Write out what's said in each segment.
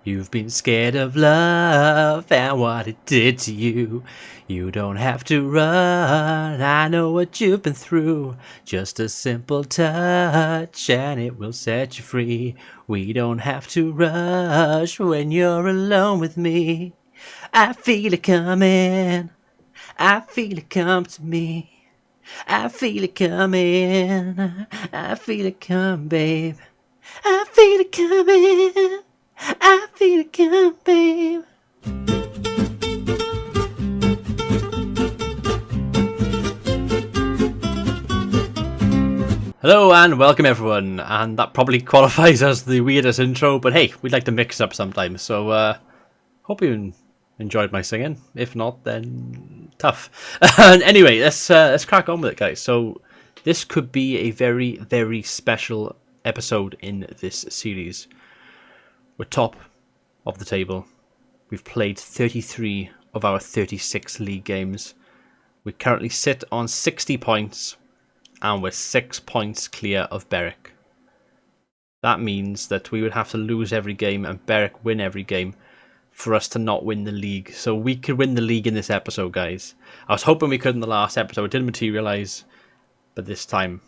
You've been scared of love and what it did to you. You don't have to run, I know what you've been through. Just a simple touch and it will set you free. We don't have to rush when you're alone with me. I feel it coming, I feel it come to me. I feel it coming, I feel it come, babe. I feel it coming, I feel it coming, babe. Hello and welcome everyone, and that probably qualifies as the weirdest intro, but hey, we'd like to mix up sometimes, so hope you enjoyed my singing. If not, then tough. Anyway, let's crack on with it, guys. So this could be a very, very special episode in this series. We're top of the table. We've played 33 of our 36 league games. We currently sit on 60 points, and we're 6 points clear of Berwick. That means that we would have to lose every game and Berwick win every game for us to not win the league. So we could win the league in this episode, guys. I was hoping we could in the last episode. It didn't materialise, but this time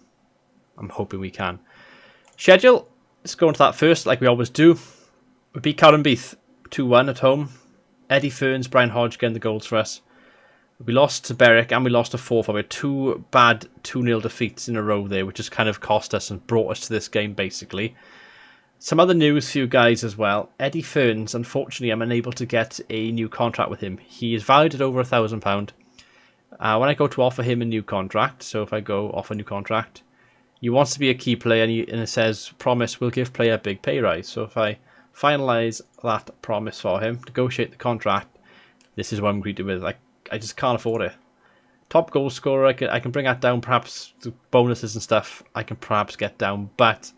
I'm hoping we can. Schedule, let's go into that first, like we always do. We beat Cowdenbeath 2-1 at home. Eddie Fearns, Brian Hodge getting the goals for us. We lost to Berwick and we lost to Forfar. We had two bad 2-0 defeats in a row there, which has kind of cost us and brought us to this game, basically. Some other news for you guys as well. Eddie Fearns, unfortunately, I'm unable to get a new contract with him. He is valued at over £1,000. When I go to offer him a new contract, so if I go offer a new contract, he wants to be a key player, and it says, promise, we'll give player a big pay rise. So if I finalise that promise for him, negotiate the contract, this is what I'm greeted with. I just can't afford it. Top goal scorer, I can bring that down, perhaps the bonuses and stuff I can perhaps get down, but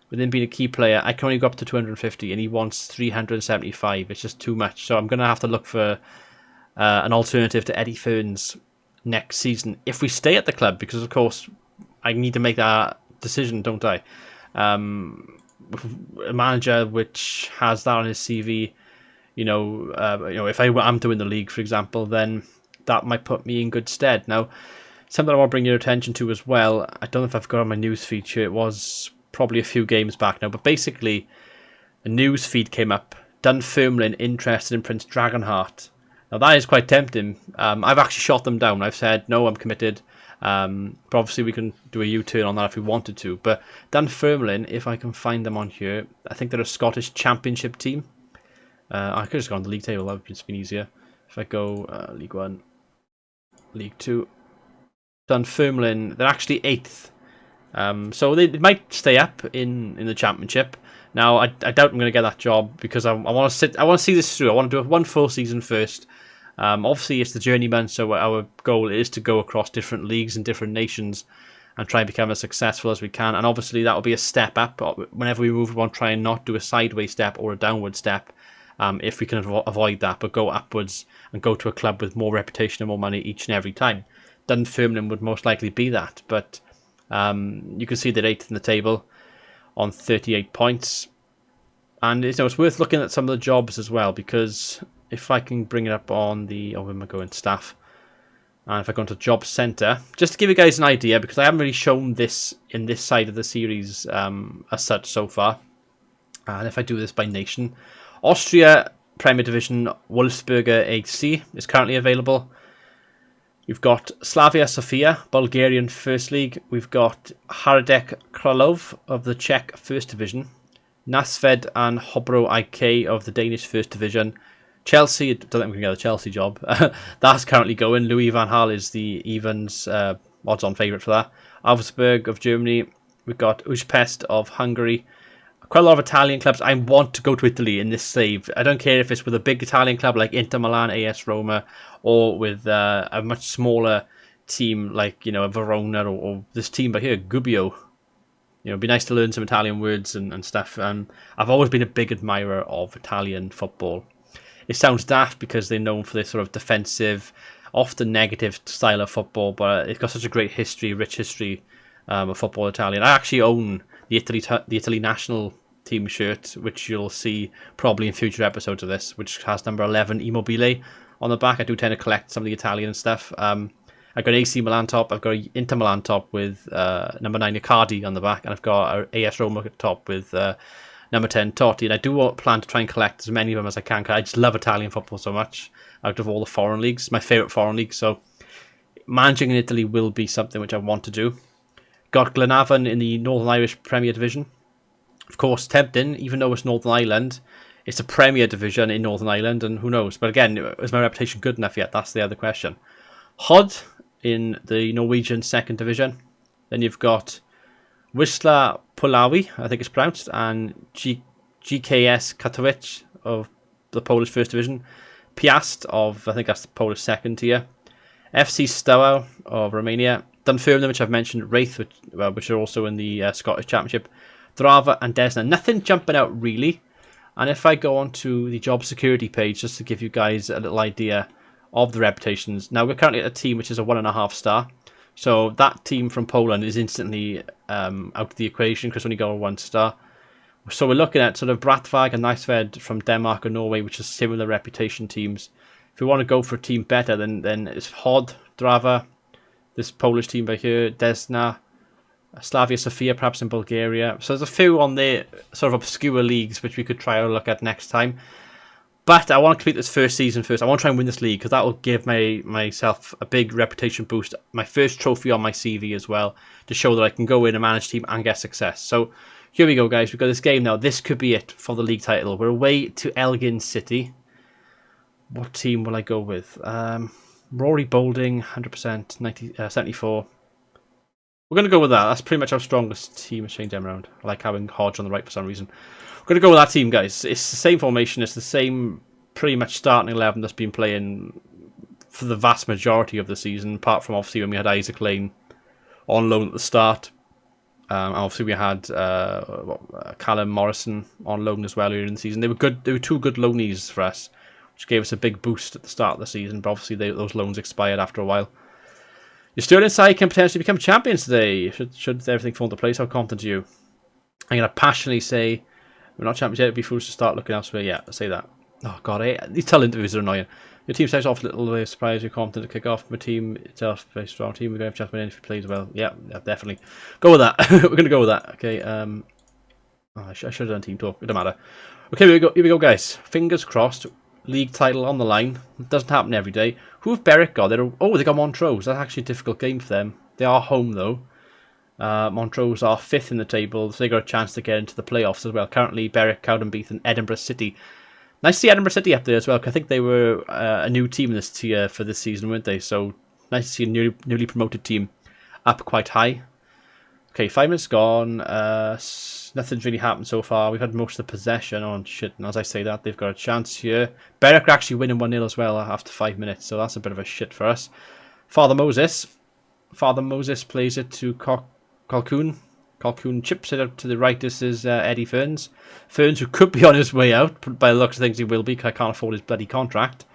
with him being a key player, I can only go up to 250 and he wants 375. It's just too much. So I'm going to have to look for an alternative to Eddie Fearns next season if we stay at the club, because of course I need to make that decision, don't I? A manager which has that on his CV, if I'm to win the league, for example, then that might put me in good stead. Now, something I want to bring your attention to as well, I don't know if I've got on my news feature, it was probably a few games back now, but basically a news feed came up, Dunfermline interested in Prince Dragonheart. Now that is quite tempting. I've actually shot them down. I've said, no, I'm committed. But obviously we can do a U-turn on that if we wanted to. But Dunfermline, if I can find them on here, I think they're a Scottish Championship team. I could just go on the league table, that would just been easier. If I go League 1, League 2, Dunfermline, they're actually 8th. So they might stay up in the Championship. Now I doubt I'm going to get that job because I want to see this through. I want to do one full season first. Obviously it's the Journeyman, so our goal is to go across different leagues and different nations and try and become as successful as we can. And obviously that will be a step up. Whenever we move, we want to try and not do a sideways step or a downward step. If we can avoid that, but go upwards and go to a club with more reputation and more money each and every time. Dunfermline would most likely be that, but you can see they're 8th in the table on 38 points. And it's worth looking at some of the jobs as well, because if I can bring it up on the... where am I going? Staff. And if I go into Job Centre, just to give you guys an idea, because I haven't really shown this in this side of the series as such so far. And if I do this by nation, Austria Premier Division Wolfsberger AC is currently available. We've got Slavia Sofia, Bulgarian First League. We've got Haradec Kralov of the Czech First Division. Nasved and Hobro IK of the Danish First Division. Chelsea, I don't think we can get a Chelsea job. That's currently going. Louis van Gaal is the Evans odds-on favourite for that. Augsburg of Germany. We've got Újpest of Hungary. Quite a lot of Italian clubs. I want to go to Italy in this save. I don't care if it's with a big Italian club like Inter Milan, AS Roma, or with a much smaller team like, a Verona or this team by here, Gubbio. It'd be nice to learn some Italian words and stuff. I've always been a big admirer of Italian football. It sounds daft because they're known for this sort of defensive, often negative style of football, but it's got such a great history, rich history of football Italian. I actually own the Italy national team shirt, which you'll see probably in future episodes of this, which has number 11 Immobile on the back. I do tend to collect some of the Italian stuff. I've got AC Milan top, I've got an Inter Milan top with number 9 Icardi on the back, and I've got an AS Roma top with number 10 Totti. And I do plan to try and collect as many of them as I can, because I just love Italian football so much out of all the foreign leagues. It's my favourite foreign league, so managing in Italy will be something which I want to do. Got Glenavon in the Northern Irish Premier Division. Of course, tempting, even though it's Northern Ireland, it's a Premier Division in Northern Ireland, and who knows. But again, is my reputation good enough yet? That's the other question. Hod in the Norwegian 2nd Division. Then you've got Wisla Puławy, I think it's pronounced, and GKS Katowice of the Polish 1st Division. Piast of, I think that's the Polish 2nd tier. FC Steaua of Romania. Dunfermline, which I've mentioned. Wraith, which are also in the Scottish Championship. Drava and Desna. Nothing jumping out really. And if I go on to the job security page, just to give you guys a little idea of the reputations. Now, we're currently at a team which is a 1.5 star. So that team from Poland is instantly out of the equation, because we only got a 1 star. So we're looking at sort of Bratvag and Niceved from Denmark and Norway, which are similar reputation teams. If we want to go for a team better, then it's Hod, Drava, this Polish team by here, Desna, Slavia Sofia perhaps in Bulgaria. So there's a few on the sort of obscure leagues which we could try to look at next time. But I want to complete this first season first. I want to try and win this league, because that will give myself a big reputation boost. My first trophy on my CV as well, to show that I can go in and manage team and get success. So here we go, guys. We've got this game now. This could be it for the league title. We're away to Elgin City. What team will I go with? Rory Boulding, 100%, 74. We're going to go with that. That's pretty much our strongest team has changed them around. I like having Hodge on the right for some reason. We're going to go with that team, guys. It's the same formation. It's the same pretty much starting 11 that's been playing for the vast majority of the season, apart from obviously when we had Isaac Lane on loan at the start. Obviously we had Callum Morrison on loan as well earlier in the season. They were good. They were 2 good loanees for us, which gave us a big boost at the start of the season. But obviously those loans expired after a while. Your Stirling side can potentially become champions today. Should everything fall into place? How confident are you? I'm going to passionately say we're not champions yet. It'd be foolish to start looking elsewhere. Yeah, I'll say that. Oh god, these tele-interviews are annoying. Your team starts off a little surprised. You're confident to kick off. My team itself, very strong team. We're going to have Jasmine in if he plays well. Yeah, definitely. Go with that. We're going to go with that. Okay. I should have done team talk. It doesn't matter. Okay, here we go, guys. Fingers crossed. League title on the line. It doesn't happen every day. Who have Berwick got? They got Montrose. That's actually a difficult game for them. They are home though. Montrose are 5th in the table, so they got a chance to get into the playoffs as well. Currently, Berwick, Cowdenbeath, and Edinburgh City. Nice to see Edinburgh City up there as well, because I think they were a new team in this tier for this season, weren't they? So nice to see a newly promoted team up quite high. Okay, 5 minutes gone. Nothing's really happened so far. We've had most of the possession. Oh shit! And as I say that, they've got a chance here. Berwick are actually winning 1-0 as well after 5 minutes, so that's a bit of a shit for us. Father Moses plays it to Colquhoun. Colquhoun chips it up to the right. This is Eddie Ferns. Ferns, who could be on his way out. By the looks of things, he will be, because I can't afford his bloody contract.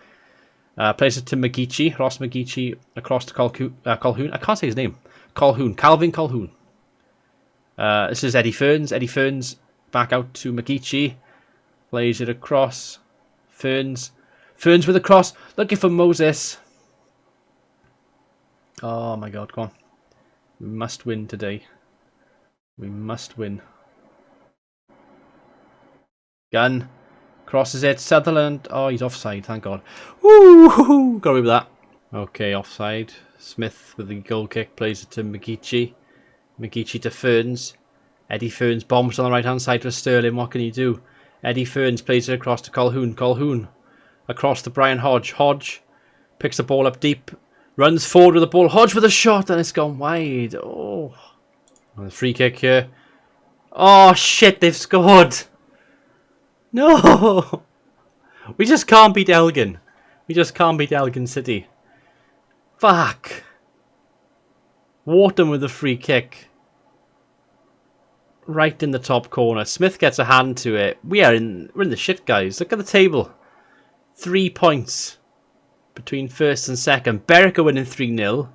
Plays it to Magici. Ross Magici across to Colquhoun. I can't say his name. Calvin Colquhoun. This is Eddie Ferns. Eddie Ferns back out to Magici. Plays it across. Ferns with a cross. Looking for Moses. Oh my god, come on. We must win today. We must win. Gunn. Crosses it. Sutherland. Oh, he's offside, thank god. Woo! Got away with that. Okay, offside. Smith with the goal kick. Plays it to Magici. Magici to Ferns. Eddie Ferns bombs on the right hand side for Stirling. What can he do? Eddie Ferns plays it across to Colquhoun. Colquhoun across to Brian Hodge. Hodge picks the ball up deep. Runs forward with the ball. Hodge with a shot, and it's gone wide. Oh. And the free kick here. Oh shit, they've scored. No. We just can't beat Elgin. We just can't beat Elgin City. Fuck. Wharton with the free kick. Right in the top corner. Smith gets a hand to it. We're in the shit, guys. Look at the table. 3 points between first and second. Berwick are winning 3-0.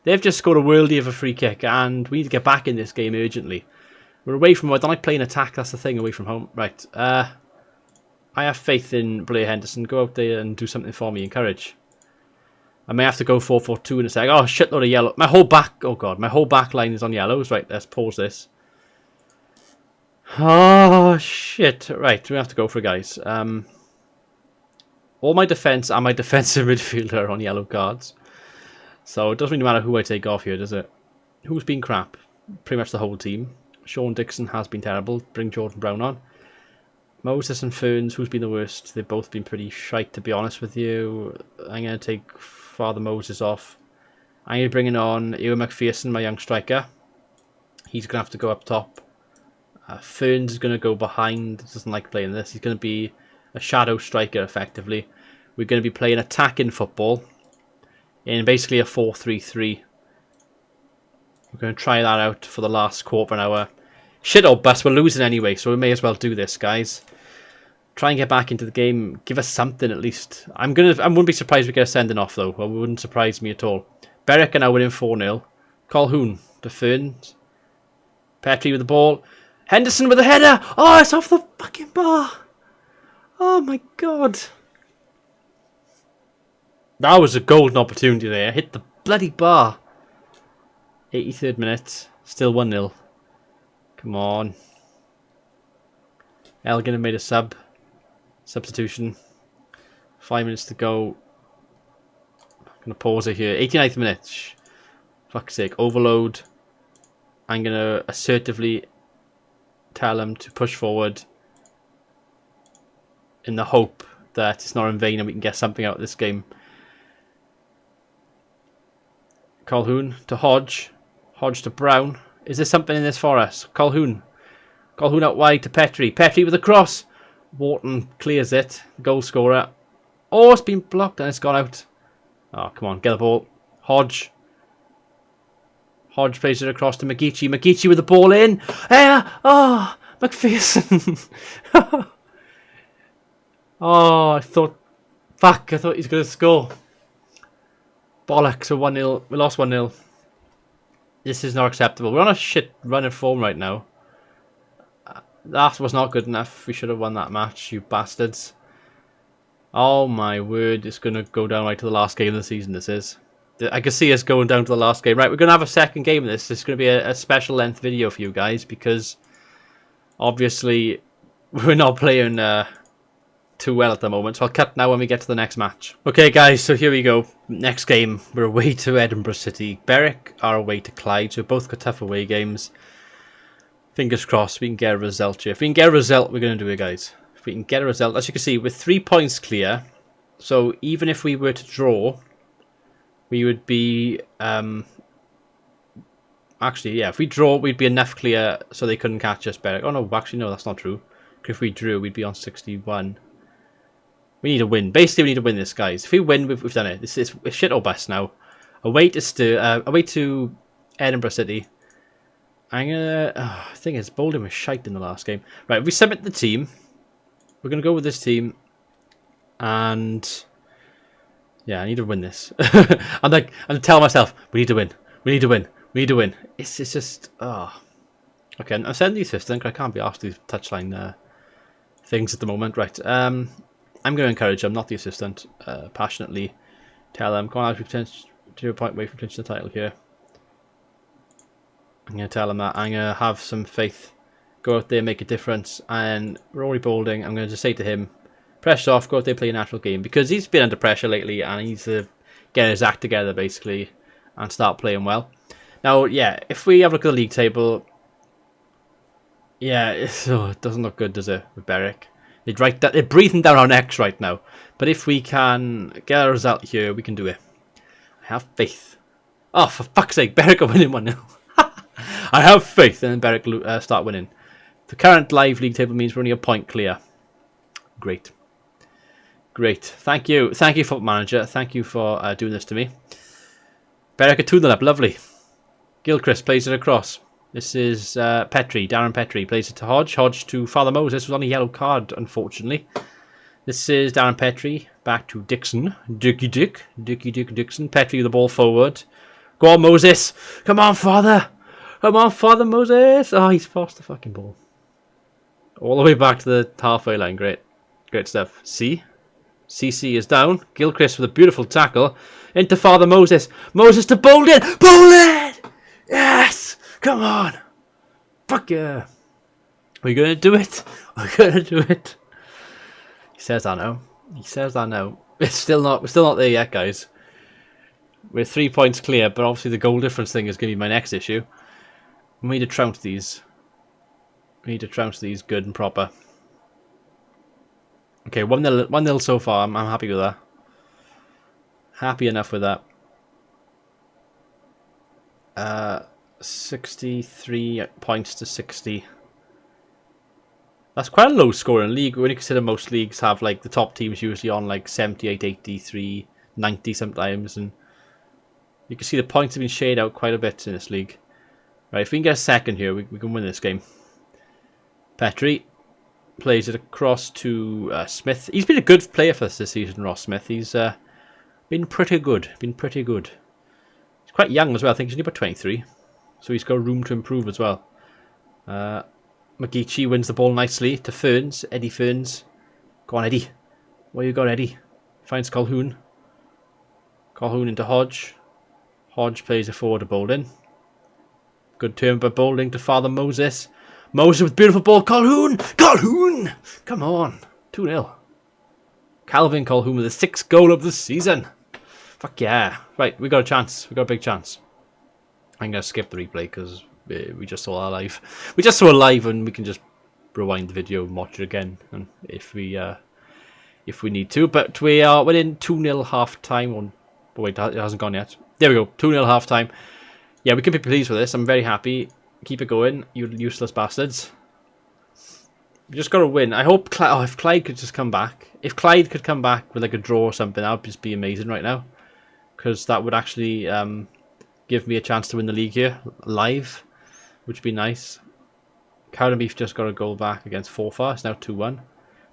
They've just scored a worldie of a free kick, and we need to get back in this game urgently. We're away from home. I don't like playing attack. That's the thing, away from home. Right. I have faith in Blair Henderson. Go out there and do something for me. Encourage. I may have to go 4-4-2 in a sec. Oh, shitload of yellow. My whole back... Oh, God. My whole back line is on yellows. Right, let's pause this. Oh, shit. Right, we have to go for it, guys. All my defence and my defensive midfielder are on yellow cards. So it doesn't really matter who I take off here, does it? Who's been crap? Pretty much the whole team. Sean Dixon has been terrible. Bring Jordan Brown on. Moses and Ferns, who's been the worst? They've both been pretty shite, to be honest with you. I'm going to take Father Moses off. I'm going to bring in on Ewan McPherson, my young striker. He's going to have to go up top. Ferns is going to go behind. Doesn't like playing this. He's going to be a shadow striker, effectively. We're going to be playing attacking football in basically a 4-3-3. We're going to try that out for the last quarter of an hour. Shit or bust, we're losing anyway, so we may as well do this, guys. Try and get back into the game. Give us something at least. I wouldn't be surprised if we get a sending off though. It wouldn't surprise me at all. Berwick are now winning 4-0. Colquhoun to Ferns. Petrie with the ball. Henderson with the header. Oh, it's off the fucking bar. Oh my god. That was a golden opportunity there. Hit the bloody bar. 83rd minute. Still 1-0. Come on. Elgin have made a substitution. 5 minutes to go. I'm going to pause it here. 89th minute. Fuck's sake. Overload. I'm going to assertively tell them to push forward in the hope that it's not in vain and we can get something out of this game. Colquhoun to Hodge. Hodge to Brown. Is there something in this for us? Colquhoun. Colquhoun out wide to Petrie. Petrie with a cross. Wharton clears it. Goal scorer. Oh, it's been blocked and it's gone out. Oh, come on. Get the ball. Hodge. Hodge plays it across to McGeechee. McGeechee with the ball in. Oh, McPherson. Oh, I thought... Fuck, I thought he was going to score. Bollocks. So 1-0. We lost 1-0. This is not acceptable. We're on a shit run of form right now. That was not good enough. We should have won that match, you bastards. Oh my word, it's going to go down right to the last game of the season, this is. I can see us going down to the last game. Right, we're going to have a second game of this. This is going to be a special length video for you guys because obviously we're not playing too well at the moment. So I'll cut now when we get to the next match. Okay guys, so here we go. Next game, we're away to Edinburgh City. Berwick are away to Clyde, so both got tough away games. Fingers crossed we can get a result here. If we can get a result, we're going to do it, guys. If we can get a result, as you can see, with 3 points clear, so even if we were to draw, we would be... actually, yeah, if we draw, we'd be enough clear so they couldn't catch us, Berwick. Oh no, actually, no, that's not true. If we drew, we'd be on 61. We need a win. Basically, we need to win this, guys. If we win, we've done it. This is shit or bust now. Away to Edinburgh City. I'm gonna... I think it's Bolden was shite in the last game. Right, if we submit the team, we're gonna go with this team, and yeah, I need to win this. I'm telling myself, we need to win. We need to win. We need to win. It's just... Oh. Okay, I'm sending the assistant because I can't be asked these touchline things at the moment. Right, I'm going to encourage them, not the assistant, passionately. Tell them, come on, to a point away from clinching the title here. I'm going to tell them that I'm going to have some faith. Go out there, make a difference. And Rory Boulding, I'm going to just say to him, pressure off, go out there, play a natural game. Because he's been under pressure lately and he needs to get his act together, basically, and start playing well. Now, yeah, if we have a look at the league table, yeah, it doesn't look good, does it, with Berwick? They're breathing down our necks right now. But if we can get a result here, we can do it. I have faith. Oh, for fuck's sake, Berwick are winning 1-0. I have faith, and then Berwick start winning. The current live league table means we're only a point clear. Great. Great. Thank you. Thank you, football manager. Thank you for doing this to me. Berwick are 2-0 up. Lovely. Gilchrist plays it across. This is Petrie. Darren Petrie plays it to Hodge. Hodge to Father Moses. Was on a yellow card, unfortunately. This is Darren Petrie. Back to Dixon. Dicky Dixon. Petrie with the ball forward. Go on, Moses. Come on, Father. Come on, Father Moses! Oh, he's forced the fucking ball. All the way back to the halfway line. Great. Great stuff. C. CC is down. Gilchrist with a beautiful tackle. Into Father Moses. Moses to Bolden. Bolden! Yes! Come on! Fuck yeah! We're gonna do it. We're gonna do it. He says that now. He says that now. We're still not there yet, guys. We're 3 points clear, but obviously the goal difference thing is gonna be my next issue. We need to trounce these. We need to trounce these good and proper. Okay, 1-0 so far. I'm happy with that. Happy enough with that. 63 points to 60. That's quite a low score in league when you consider most leagues have like the top teams usually on like 78, 83, 90 sometimes, and you can see the points have been shaded out quite a bit in this league. Right, if we can get a second here, we can win this game. Petrie plays it across to Smith. He's been a good player for us this season, Ross Smith. He's been pretty good. He's quite young as well. I think he's only about 23. So he's got room to improve as well. McGeechee wins the ball nicely to Ferns. Eddie Ferns. Go on, Eddie. What you got, Eddie? Finds Colhoun. Colhoun into Hodge. Hodge plays it forward to Bolden. Good turn by Bolden to Father Moses. Moses with beautiful ball. Colhoun! Colhoun! Come on. 2-0. Calvin Colhoun with the 6th goal of the season. Fuck yeah. Right, we got a chance. We got a big chance. I'm going to skip the replay because we just saw our live. We just saw it live and we can just rewind the video and watch it again and if we need to. But we are within 2-0 half time. Oh, wait, it hasn't gone yet. There we go. 2-0 half time. Yeah, we can be pleased with this. I'm very happy. Keep it going, you useless bastards. We just got to win. I hope if Clyde could just come back. If Clyde could come back with like a draw or something, that would just be amazing right now. Because that would actually give me a chance to win the league here live, which would be nice. Cowden Beef just got a goal back against Forfar. It's now 2-1.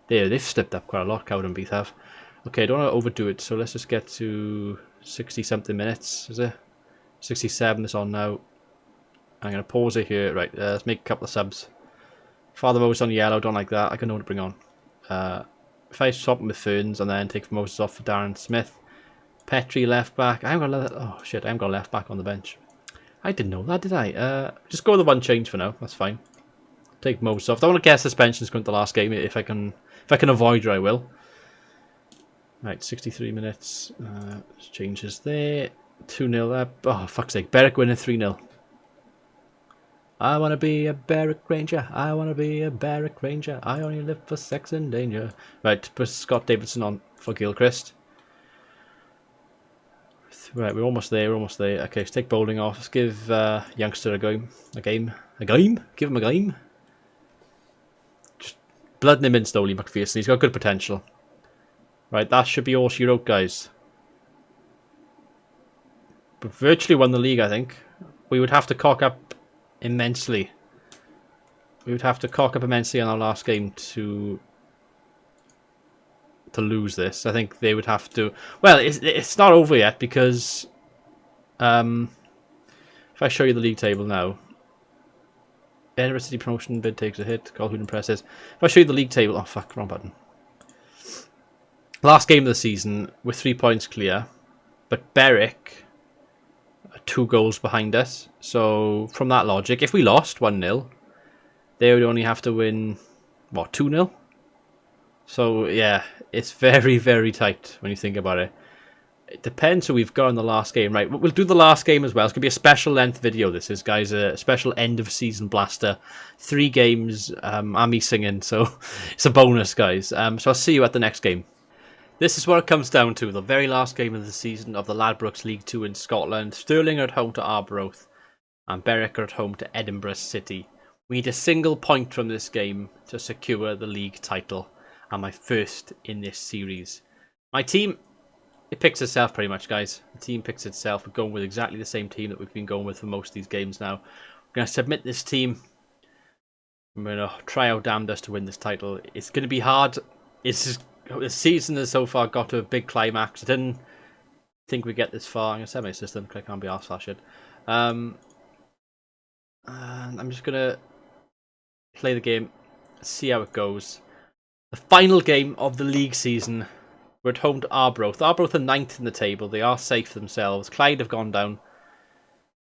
They've stepped up quite a lot, Cowden Beef have. Okay, I don't want to overdo it, so let's just get to 60-something minutes, is it? 67 is on now. I'm going to pause it here. Right, let's make a couple of subs. Father Moses on yellow, don't like that. I can know what to bring on. If I swap him with Ferns and then take Moses off for Darren Smith. Petrie left back. I haven't got oh shit, I haven't got left back on the bench. I didn't know that, did I? Just go with the one change for now. That's fine. Take Moses off. I want to guess suspension's going to the last game. If I can avoid it, I will. Right, 63 minutes. Changes there. 2-0 up. Oh, fuck's sake. Berwick winning 3-0. I want to be a Berwick Ranger. I want to be a Berwick Ranger. I only live for sex and danger. Right, put Scott Davidson on for Gilchrist. Right, we're almost there. Okay, let's take Bowling off. Let's give youngster a game. Give him a game. Just blooding him in slowly, McPherson. He's got good potential. Right, that should be all she wrote, guys. But virtually won the league, I think. We would have to cock up immensely. On our last game to lose this. I think they would have to. Well, it's not over yet because if I show you the league table now, Edinburgh City promotion bid takes a hit. Colhoun impresses. If I show you the league table, oh fuck, wrong button. Last game of the season, we're 3 points clear, but Berwick are 2 goals behind us. So from that logic, if we lost 1-0, they would only have to win what, 2-0. So yeah, it's very, very tight when you think about it. It depends who we've got in the last game, right? We'll do the last game as well. It's going to be a special length video, this is, guys. A special end of season blaster. 3 games, and me singing, so it's a bonus, guys. So I'll see you at the next game. This is what it comes down to. The very last game of the season of the Ladbrokes League 2 in Scotland. Stirling are at home to Arbroath, and Berwick are at home to Edinburgh City. We need a single point from this game to secure the league title, and my first in this series. My team, it picks itself pretty much, guys. The team picks itself. We're going with exactly the same team that we've been going with for most of these games now. We're going to submit this team. I'm going to try our damnedest to win this title. It's going to be hard. The season has so far got to a big climax. I didn't think we'd get this far. I'm going to set my system because I can't be arsed for that shit. And I'm just going to play the game, see how it goes. The final game of the league season. We're at home to Arbroath. Arbroath are 9th in the table. They are safe themselves. Clyde have gone down.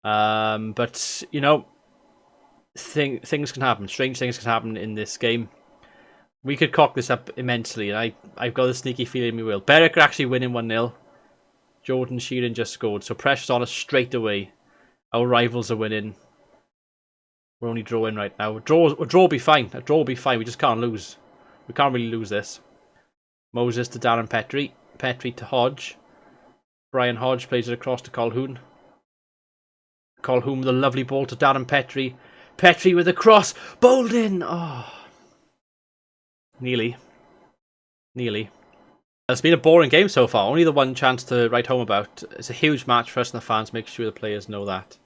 But, you know, things can happen. Strange things can happen in this game. We could cock this up immensely, and I've got a sneaky feeling we will. Berwick are actually winning 1-0. Jordan Sheeran just scored, so pressure's on us straight away. Our rivals are winning. We're only drawing right now. A draw will be fine. A draw will be fine. We just can't lose. We can't really lose this. Moses to Darren Petrie. Petrie to Hodge. Brian Hodge plays it across to Colhoun. Colhoun with a lovely ball to Darren Petrie. Petrie with a cross. Bowled in. Oh. Nearly. It's been a boring game so far. Only the one chance to write home about. It's a huge match for us and the fans. Make sure the players know that.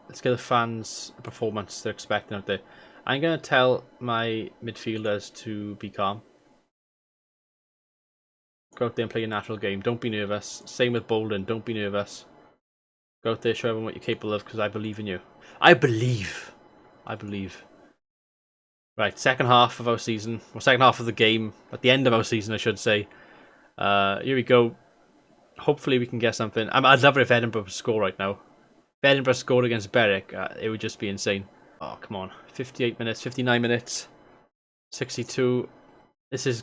Let's get the fans the performance they're expecting out there. I'm going to tell my midfielders to be calm. Go out there and play a natural game. Don't be nervous. Same with Bolden. Don't be nervous. Go out there, show everyone what you're capable of, because I believe in you. I believe. Right, second half of our season. Or second half of the game. At the end of our season, I should say. Here we go. Hopefully we can get something. I'd love it if Edinburgh would score right now. If Edinburgh scored against Berwick, it would just be insane. Oh, come on. 58 minutes, 59 minutes. 62. This is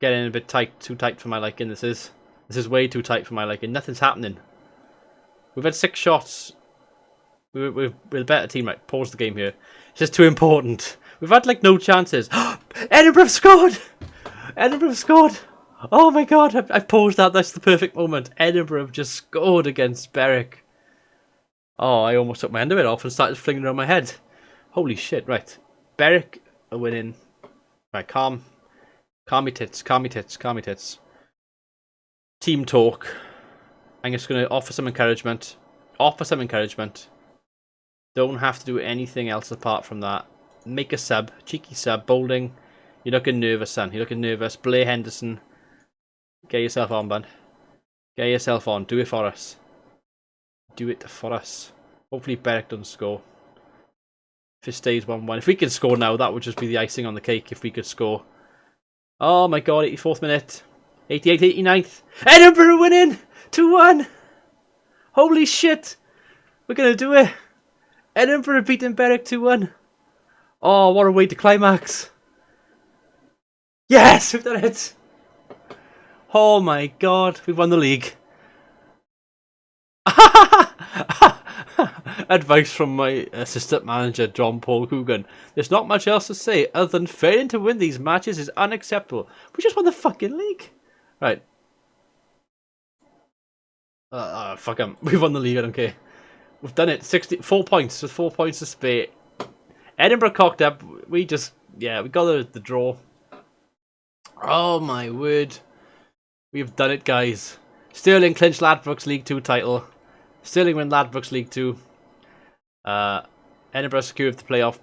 getting a bit tight, too tight for my liking. This is way too tight for my liking. Nothing's happening. We've had 6 shots. We're a better team, right? Pause the game here. It's just too important. We've had like no chances. Edinburgh scored! Edinburgh scored! Oh my god, I've paused that. That's the perfect moment. Edinburgh have just scored against Berwick. Oh, I almost took my underwear off and started flinging around my head. Holy shit, right. Berwick are winning. Right, calm. Calm me tits. Team talk. I'm just going to offer some encouragement. Don't have to do anything else apart from that. Make a sub. Cheeky sub. Bowling. You're looking nervous, son. You're looking nervous. Blair Henderson. Get yourself on, bud. Get yourself on. Do it for us. Do it for us. Hopefully Berwick doesn't score. If it stays 1-1. If we can score now, that would just be the icing on the cake if we could score. Oh my god, 84th minute. 88th, 89th. Edinburgh winning! 2-1! Holy shit! We're gonna do it! Edinburgh beating Berwick 2-1. Oh, what a way to climax. Yes, we've done it! Oh my god, we've won the league. Advice from my assistant manager, John Paul Coogan. There's not much else to say other than failing to win these matches is unacceptable. We just won the fucking league. Right. Fuck 'em. We've won the league, I don't care. We've done it. 4 points with 4 points to spare. Edinburgh cocked up. We got the draw. Oh my word. We've done it, guys. Stirling clinched Ladbrokes League 2 title. Stirling win Ladbrokes League 2. Edinburgh secured the playoff.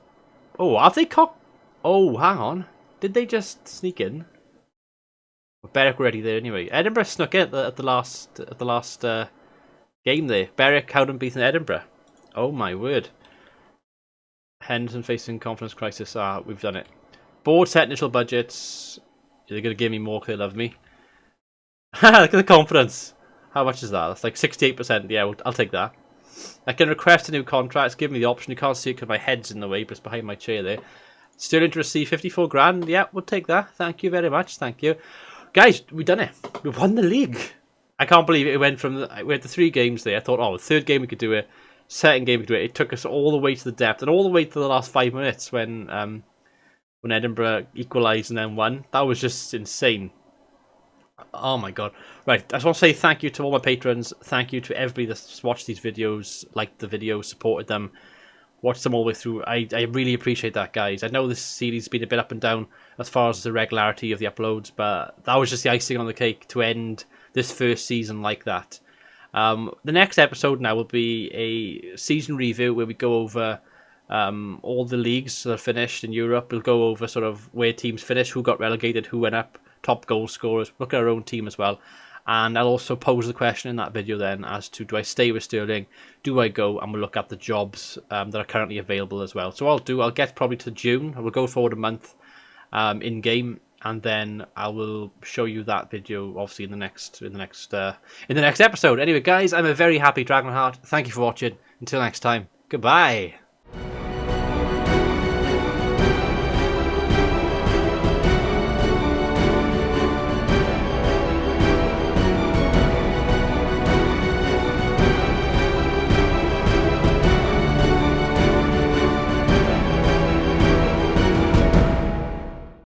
Oh, have they cocked? Oh, hang on. Did they just sneak in? Berwick already there anyway. Edinburgh snuck in at the last game there. Berwick hadn't beaten Edinburgh. Oh my word. Henderson facing confidence crisis. We've done it. Board set initial budgets. They're going to give me more because they love me. Look at the confidence. How much is that? That's like 68%. Yeah, I'll take that. I can request a new contract. Give me the option. You can't see it because my head's in the way, but it's behind my chair there. Stirling to receive 54 grand. Yeah, we'll take that. Thank you very much. Thank you. Guys, we've done it. We won the league. I can't believe it went from... We had the 3 games there. I thought, the third game we could do it. Second game we could do it. It took us all the way to the depth and all the way to the last 5 minutes when Edinburgh equalised and then won. That was just insane. Oh my god. Right, I just want to say thank you to all my patrons. Thank you to everybody that's watched these videos, liked the videos, supported them, watched them all the way through. I really appreciate that, guys. I know this series has been a bit up and down as far as the regularity of the uploads, but that was just the icing on the cake to end this first season like that. The next episode now will be a season review where we go over all the leagues that are finished in Europe. We'll go over sort of where teams finished, who got relegated, who went up, top goal scorers, look at our own team as well. And I'll also pose the question in that video then as to, do I stay with Stirling? Do I go? And we'll look at the jobs that are currently available as well. So I'll get probably to June. I will go forward a month in game, and then I will show you that video obviously in the next episode. Anyway, guys, I'm a very happy Dragonheart. Thank you for watching. Until next time, goodbye.